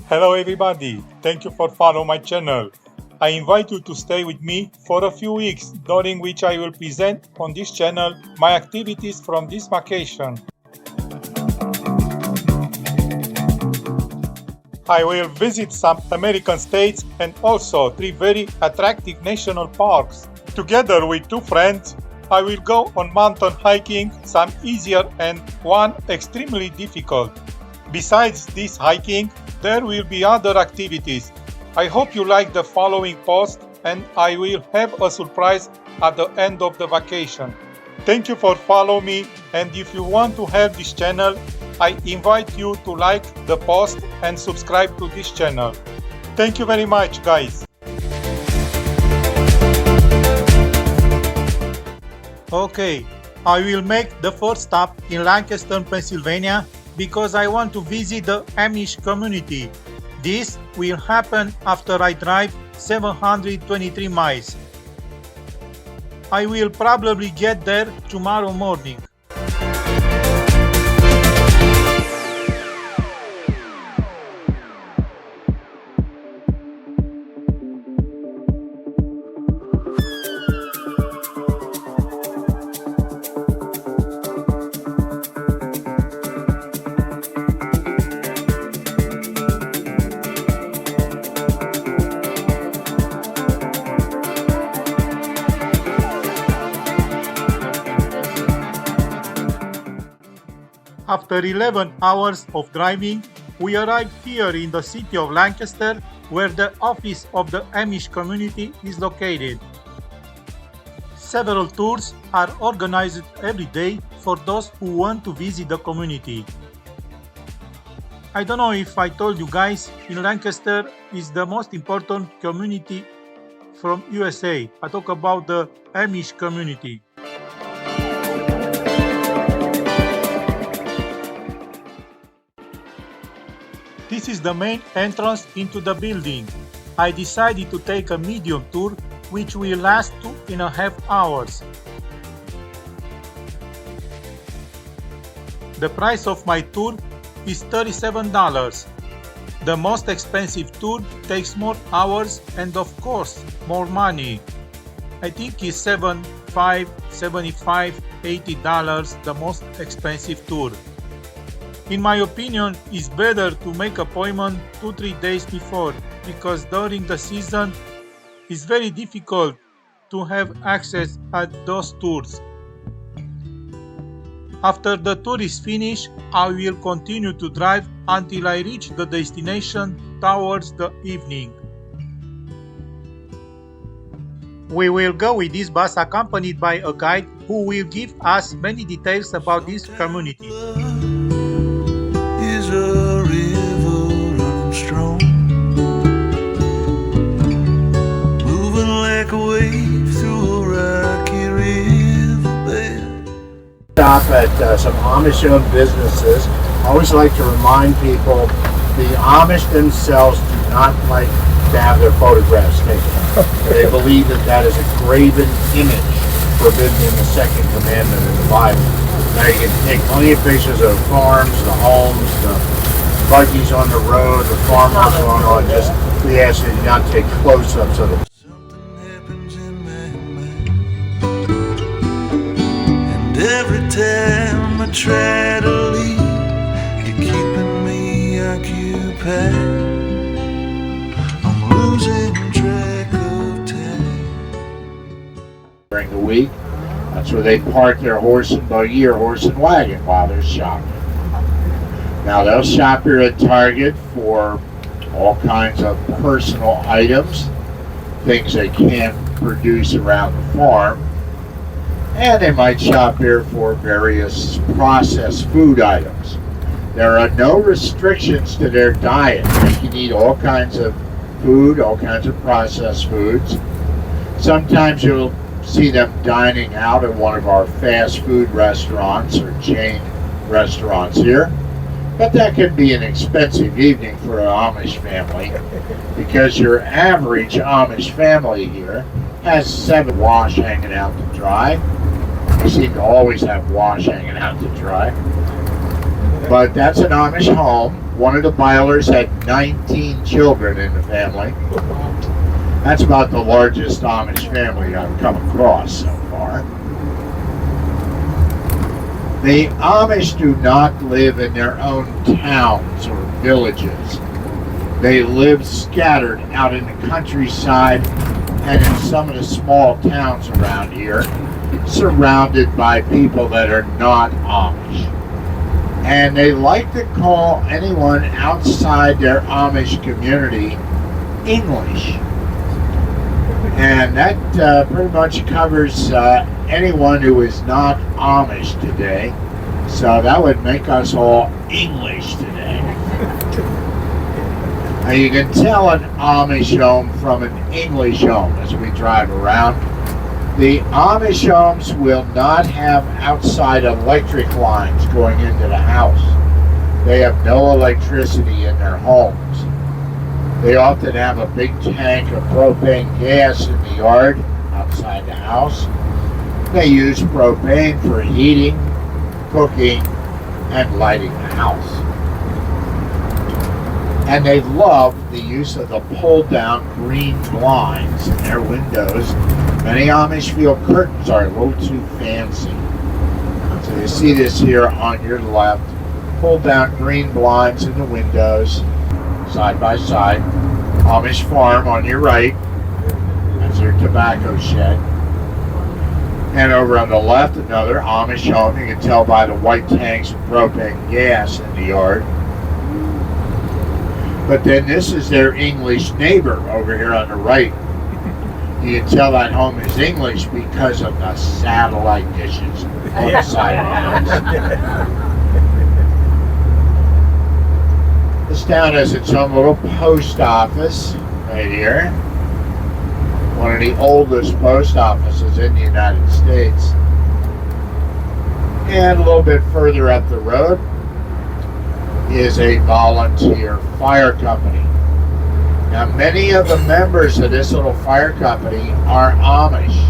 Hello everybody, thank you for following my channel. I invite you to stay with me for a few weeks, during which I will present on this channel my activities from this vacation. I will visit some American states and also 3 very attractive national parks. Together with 2 friends, I will go on mountain hiking, some easier and one extremely difficult. Besides this hiking, there will be other activities. I hope you like the following post and I will have a surprise at the end of the vacation. Thank you for following me, and if you want to help this channel, I invite you to like the post and subscribe to this channel. Thank you very much, guys. Okay, I will make the first stop in Lancaster, Pennsylvania, because I want to visit the Amish community. This will happen after I drive 723 miles. I will probably get there tomorrow morning. After 11 hours of driving, we arrived here in the city of Lancaster, where the office of the Amish community is located. Several tours are organized every day for those who want to visit the community. I don't know if I told you guys, in Lancaster is the most important community from USA. I talk about the Amish community. This is the main entrance into the building. I decided to take a medium tour, which will last 2.5 hours. The price of my tour is $37. The most expensive tour takes more hours and of course more money. I think it's $75, $75, $80 the most expensive tour. In my opinion, it's better to make appointment 2-3 days before, because during the season it's very difficult to have access at those tours. After the tour is finished, I will continue to drive until I reach the destination towards the evening. We will go with this bus accompanied by a guide who will give us many details about this community. Is a river running strong, moving like a wave through a rocky riverbed. Stop at some Amish-owned businesses. I always like to remind people the Amish themselves do not like to have their photographs taken. They believe that is a graven image forbidden in the second commandment in the Bible. Now you can take plenty of pictures of farms, the homes, the buggies on the road, the farmers going on. Just we ask you not to take close-ups of them. Something happens in my mind, and every time I try to leave, you're keeping me occupied. I'm losing track of time. During the week, that's where they park their horse and buggy or horse and wagon while they're shopping. Now they'll shop here at Target for all kinds of personal items, things they can't produce around the farm, and they might shop here for various processed food items. There are no restrictions to their diet. They can eat all kinds of food, all kinds of processed foods. Sometimes you'll see them dining out at one of our fast food restaurants or chain restaurants here. But that can be an expensive evening for an Amish family, because your average Amish family here has 7 wash hanging out to dry. They seem to always have wash hanging out to dry. But that's an Amish home. One of the Bylers had 19 children in the family. That's about the largest Amish family I've come across so far. The Amish do not live in their own towns or villages. They live scattered out in the countryside and in some of the small towns around here, surrounded by people that are not Amish. And they like to call anyone outside their Amish community English. And that pretty much covers anyone who is not Amish today. So that would make us all English today. Now you can tell an Amish home from an English home as we drive around. The Amish homes will not have outside electric lines going into the house. They have no electricity in their homes. They often have a big tank of propane gas in the yard outside the house. They use propane for heating, cooking, and lighting the house. And they love the use of the pull-down green blinds in their windows. Many Amish feel curtains are a little too fancy. So you see this here on your left. Pull-down green blinds in the windows, side by side. Amish farm on your right. That's their tobacco shed. And over on the left, another Amish home. You can tell by the white tanks of propane gas in the yard. But then this is their English neighbor over here on the right. You can tell that home is English because of the satellite dishes on the side of the house. This town has its own little post office right here. One of the oldest post offices in the United States. And a little bit further up the road is a volunteer fire company. Now many of the members of this little fire company are Amish.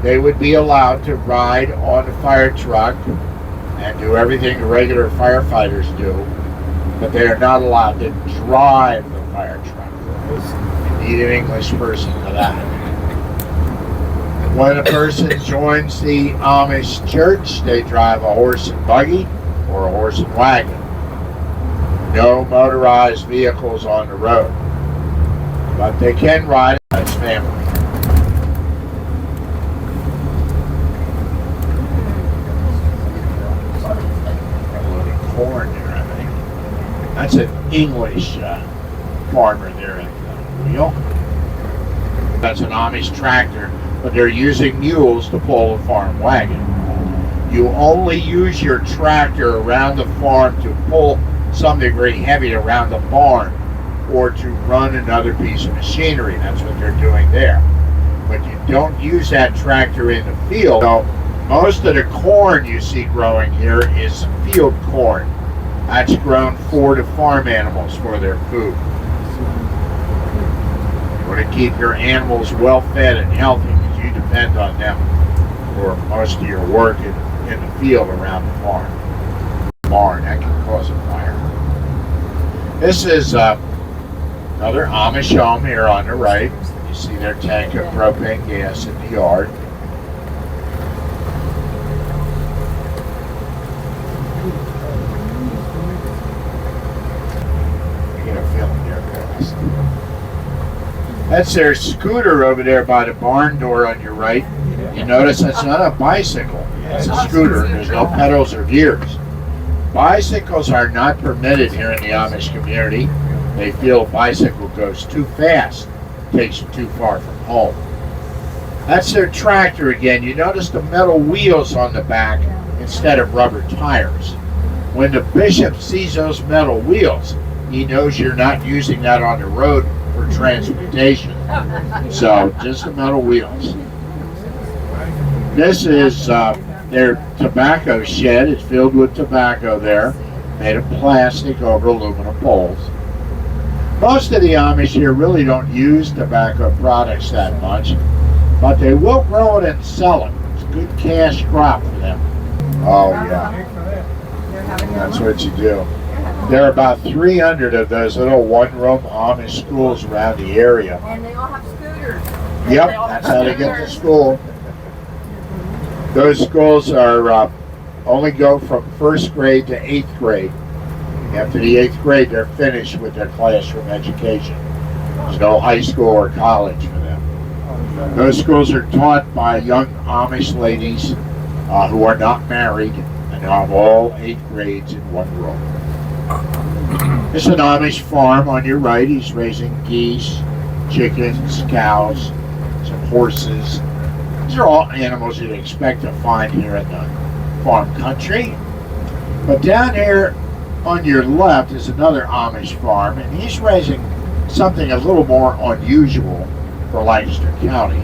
They would be allowed to ride on the fire truck and do everything the regular firefighters do, but they are not allowed to drive the fire truck. You need an English person for that. When a person joins the Amish church, they drive a horse and buggy or a horse and wagon. No motorized vehicles on the road, but they can ride as family. A load of corn there, I think. That's an English farmer there at the wheel. That's an Amish tractor, but they're using mules to pull a farm wagon. You only use your tractor around the farm to pull something very heavy around the barn or to run another piece of machinery. That's what they're doing there. But you don't use that tractor in the field. So most of the corn you see growing here is field corn. That's grown for the farm animals for their food. You want to keep your animals well fed and healthy because you depend on them for most of your work in the field around the farm. Barn, that can cause a fire. This is another Amish home here on the right. You see their tank of propane gas in the yard. I get a feeling they're fast. That's their scooter over there by the barn door on your right. You notice that's not a bicycle. It's a scooter. There's no pedals or gears. Bicycles are not permitted here in the Amish community. They feel a bicycle goes too fast, takes you too far from home. That's their tractor again. You notice the metal wheels on the back instead of rubber tires. When the bishop sees those metal wheels, he knows you're not using that on the road for transportation. So just the metal wheels. This is their tobacco shed. Is filled with tobacco there, made of plastic over aluminum poles. Most of the Amish here really don't use tobacco products that much, but they will grow it and sell it. It's a good cash crop for them. Oh yeah. That's what you do. There are about 300 of those little one-room Amish schools around the area. And they all have scooters. Yep, that's how they get to school. Those schools are only go from 1st grade to 8th grade. After the 8th grade, they're finished with their classroom education. There's no high school or college for them. Those schools are taught by young Amish ladies who are not married and have all 8 grades in one room. It's an Amish farm on your right. He's raising geese, chickens, cows, some horses. These are all animals you'd expect to find here in the farm country. But down here on your left is another Amish farm, and he's raising something a little more unusual for Lancaster County.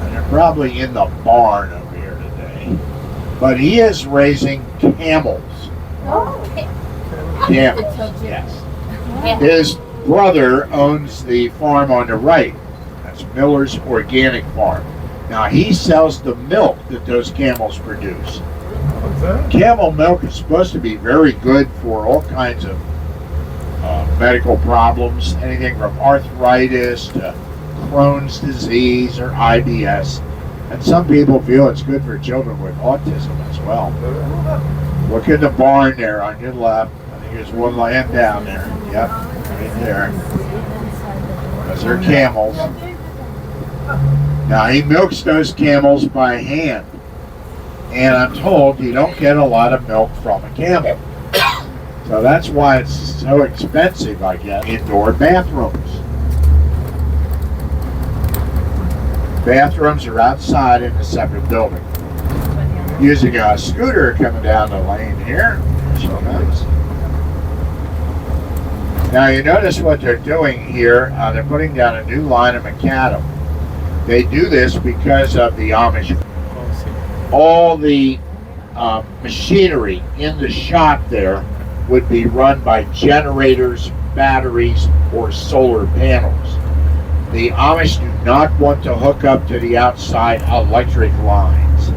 And they're probably in the barn over here today. But he is raising camels. Oh, Camels, yes. His brother owns the farm on the right. That's Miller's Organic Farm. Now he sells the milk that those camels produce. What's that? Camel milk is supposed to be very good for all kinds of medical problems, anything from arthritis to Crohn's disease or IBS. And some people feel it's good for children with autism as well. Look at the barn there on your left. I think there's one laying down there. Yep, right there. Those are camels. Now he milks those camels by hand. And I'm told you don't get a lot of milk from a camel. So that's why it's so expensive, I guess. Indoor bathrooms. Bathrooms are outside in a separate building. Using a scooter coming down the lane here. So nice. Now you notice what they're doing here. They're putting down a new line of macadam. They do this because of the Amish. All the machinery in the shop there would be run by generators, batteries, or solar panels. The Amish do not want to hook up to the outside electric lines.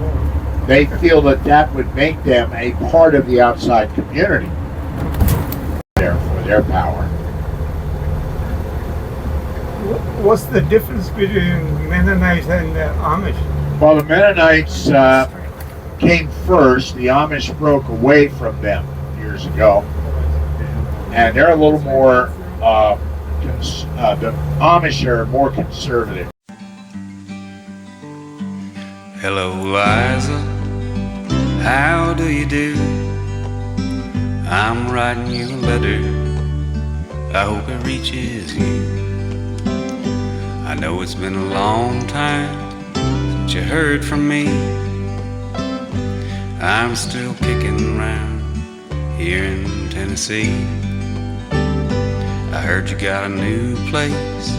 They feel that that would make them a part of the outside community there for their power. What's the difference between Mennonites and the Amish? Well, the Mennonites came first. The Amish broke away from them years ago. And they're a little more, the Amish are more conservative. Hello, Liza, how do you do? I'm writing you a letter, I hope it reaches you. I know it's been a long time since you heard from me. I'm still kicking around here in Tennessee. I heard you got a new place,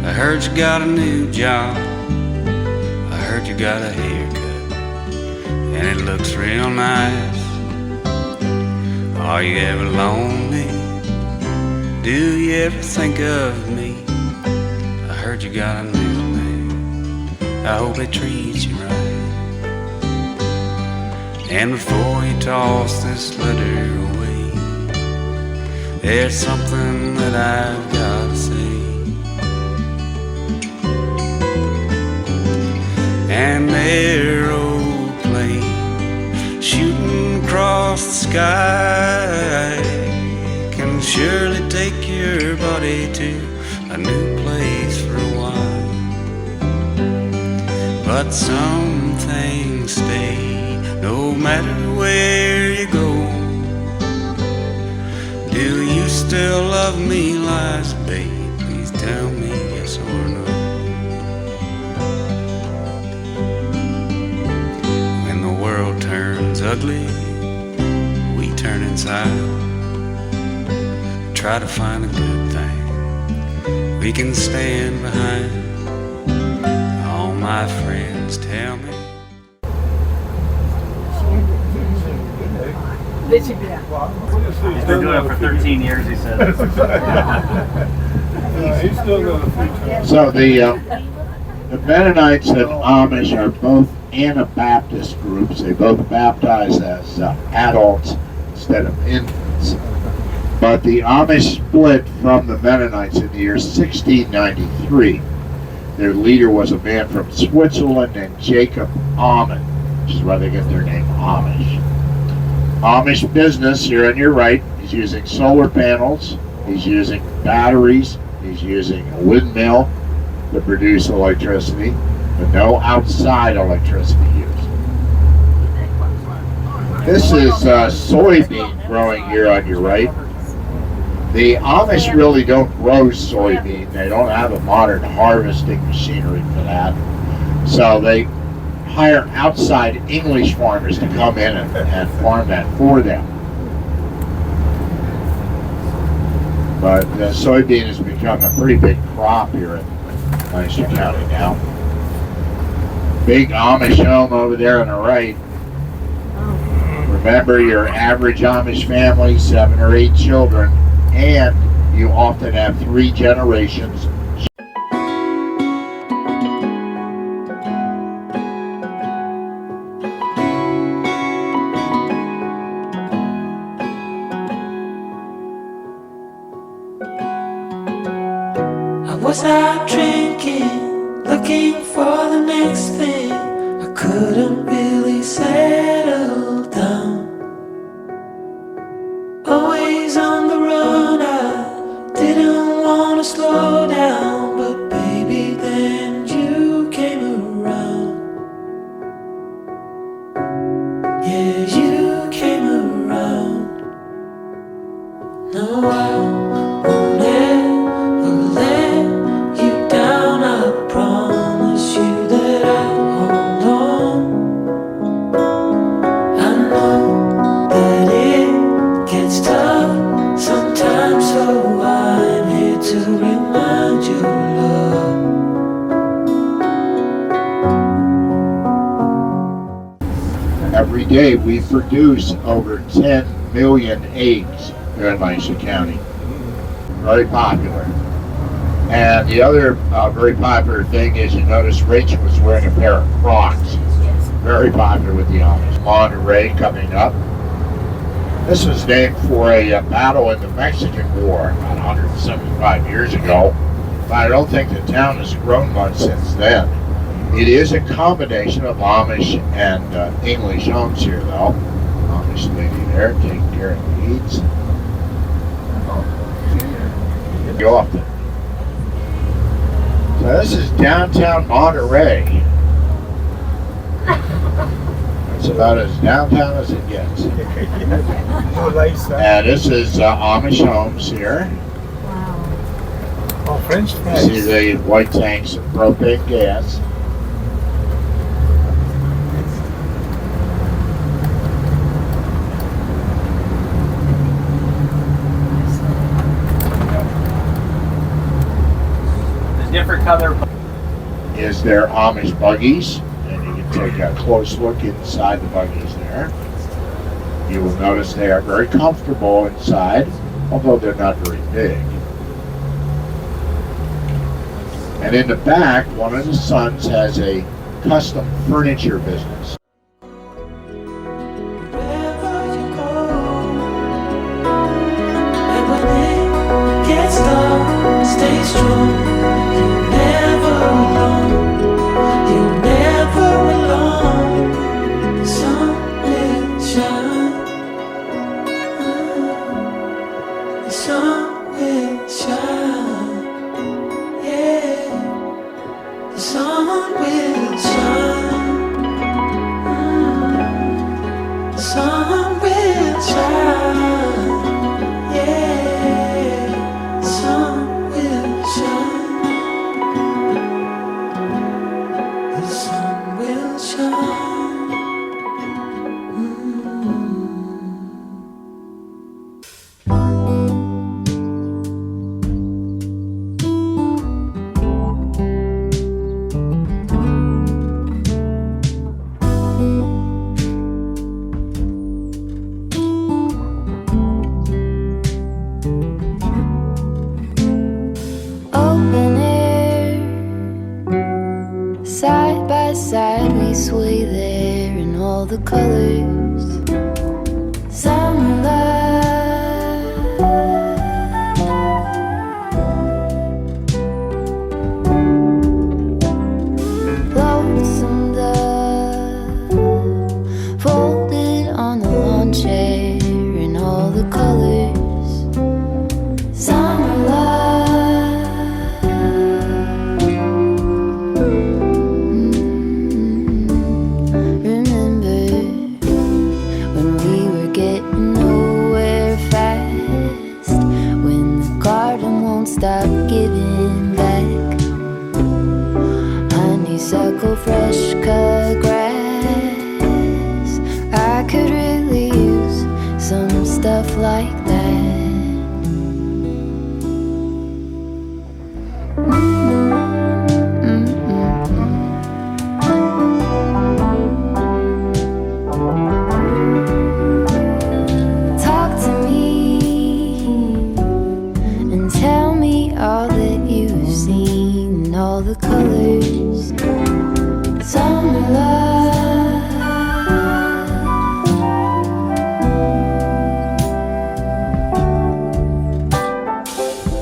I heard you got a new job, I heard you got a haircut, and it looks real nice. Are you ever lonely? Do you ever think of me? I heard you got a new man, I hope it treats you right. And before you toss this letter away, there's something that I've got to say. An aeroplane shooting across the sky can surely take your body to a new place for a while. But some things stay no matter where you go. Do you still love me, Liza, babe? Please tell me yes or no. When the world turns ugly, we turn inside. Try to find a good thing we can stand behind. All my friends tell me He's been doing it for 13 years, he said. So the Mennonites and Amish are both Anabaptist groups. They both baptize as adults instead of infants. But the Amish split from the Mennonites in the year 1693. Their leader was a man from Switzerland named Jacob Ammon, which is why they get their name Amish. Amish business, here on your right, he's using solar panels, he's using batteries, he's using a windmill to produce electricity, but no outside electricity used. This is soybean growing here on your right. The Amish really don't grow soybean. They don't have a modern harvesting machinery for that. So they hire outside English farmers to come in and farm that for them. But soybean has become a pretty big crop here in Lancaster County now. Big Amish home over there on the right. Remember, your average Amish family, 7 or 8 children, and you often have 3 generations. I was out drinking, looking for the next thing. I couldn't really settle down. Always on the run, I didn't want to slow down. But baby, then you came around. Yeah, you came around. No, I won't ever let you down. I promise you that I'll hold on. I know that it gets tough sometimes, so I'm here to remind you, love. Every day we produce over 10 million eggs here in Lancaster County. Very popular. And the other very popular thing is, you notice Rachel was wearing a pair of Crocs. Very popular with the Amish. Monterey coming up. This was named for a battle in the Mexican War about 175 years ago. But I don't think the town has grown much since then. It is a combination of Amish and English homes here, though. Amish lady there taking care of the needs. Go up there. So this is downtown Monterey. It's about as downtown as it gets. No lights. And this is Amish homes here. Oh, French You fries. see the white tanks of propane gas. The different color. Is their Amish buggies, and you can take a close look inside the buggies there. You will notice they are very comfortable inside, although they're not very big. And in the back, one of the sons has a custom furniture business. Wherever you go, and when it gets dark, stay strong. You're never alone. You're never alone. The sun will shine. The sun will shine. Yeah. The sun will shine. The sun will shine. Yeah. The sun will shine. The sun will shine. colors. Summer love, lonesome dove, folded on the lawn chair in all the colors. Summer love, remember when we were getting nowhere fast, when the garden won't stop giving back. Honeysuckle, fresh cut grass. I could really use some stuff like that. Talk to me and tell me all that you've seen, and all the colors. Summer love,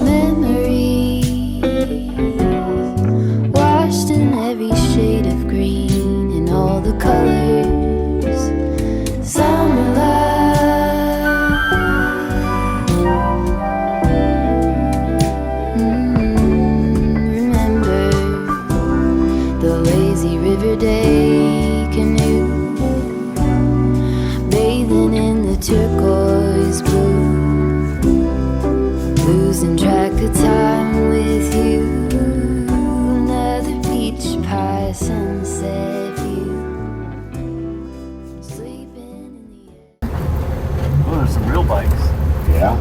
memories washed in every shade of green, and all the colors. Summer love, remember the lazy river day canoe, bathing in the turquoise blue, losing track of time with you. Another beach pie sunset view, sleeping in the air. Oh, there's some real bikes. Yeah.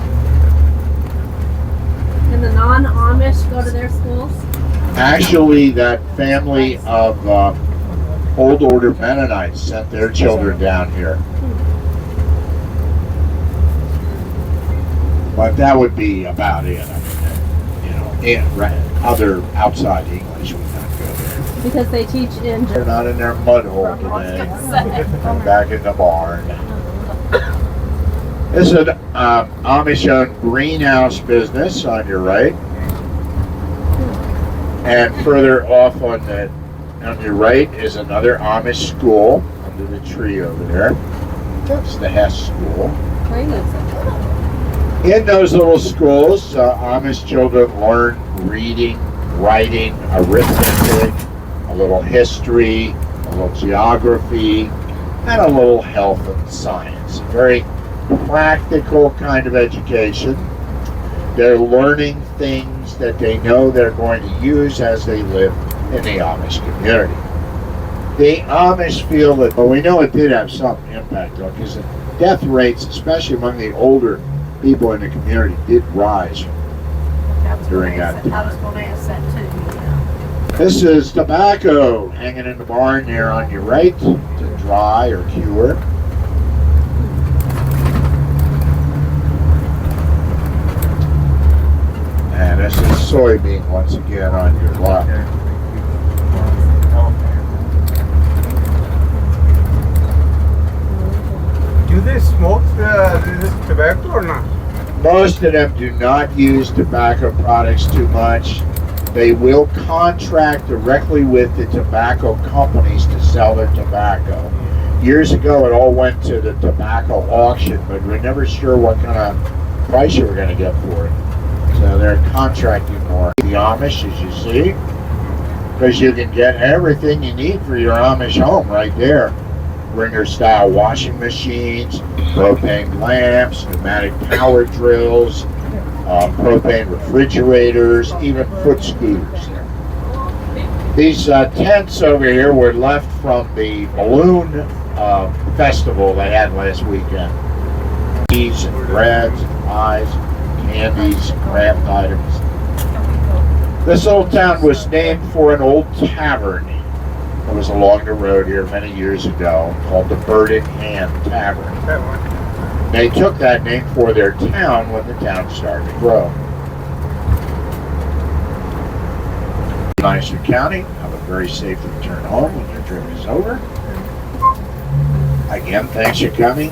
And the non-Amish go to their schools? Actually, that family of Old Order Mennonites sent their children down here. But that would be about it. I mean, other outside English would not go there. Because they teach in They're not in their mud hole today. I'm back in the barn. This is an Amish-owned greenhouse business on your right. And further off on your right is another Amish school under the tree over there. That's the Hess School. In those little schools, Amish children learn reading, writing, arithmetic, a little history, a little geography, and a little health and science. A very practical kind of education. They're learning things that they know they're going to use as they live in the Amish community. The Amish feel that, well, we know it did have some impact though, because the death rates, especially among the older people in the community, did rise during that time. I was going to ask that too. This is tobacco hanging in the barn there on your right to dry or cure. And this is soybean once again on your left. Do they smoke this tobacco or not? Most of them do not use tobacco products too much. They will contract directly with the tobacco companies to sell their tobacco. Years ago, it all went to the tobacco auction, but we're never sure what kind of price you were going to get for it. So they're contracting more. The Amish, as you see, because you can get everything you need for your Amish home right there. Ringer-style washing machines, propane lamps, pneumatic power drills, propane refrigerators, even foot scooters. These tents over here were left from the balloon festival they had last weekend. Cheese and breads, and pies, candies, craft items. This old town was named for an old tavern that was along the road here many years ago called the Bird in Hand Tavern. They took that name for their town when the town started to grow. Lancaster County, have a very safe return home when your trip is over. Again, thanks for coming.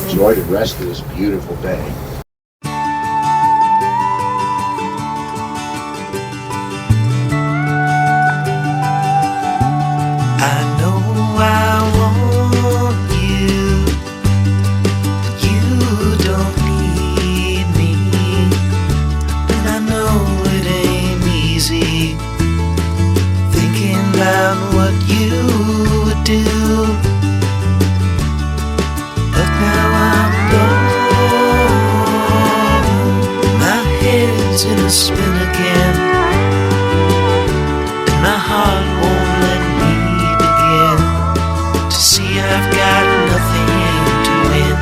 Enjoy the rest of this beautiful day. I know I want you, but you don't need me. And I know it ain't easy thinking about what you would do. But now I'm gone, my head's in a spin again, and my heart won't let me begin to see I've got nothing to win.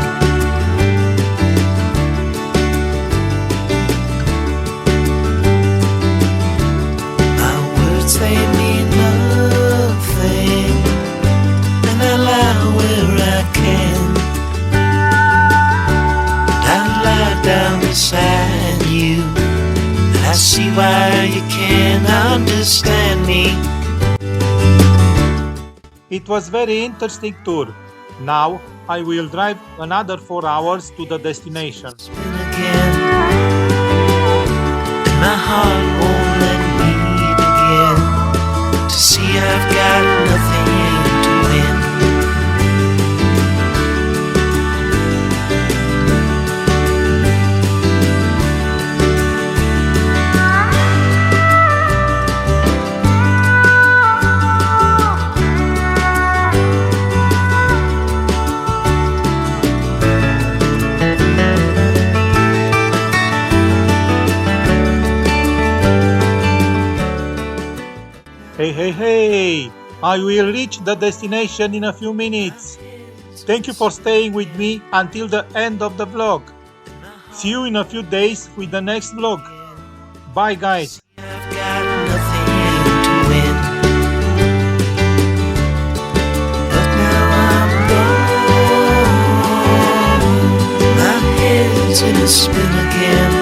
My words, they mean nothing, and I lie where I can. I lie down beside you, and I see why you can't understand me. It was very interesting tour. Now I will drive another 4 hours to the destination. Spin again, and my heart won't let me begin to see I've got nothing to win. Hey, I will reach the destination in a few minutes. Thank you for staying with me until the end of the vlog. See you in a few days with the next vlog. Bye guys. I've got nothing to win. But now I'm gone, my head's in a spin again.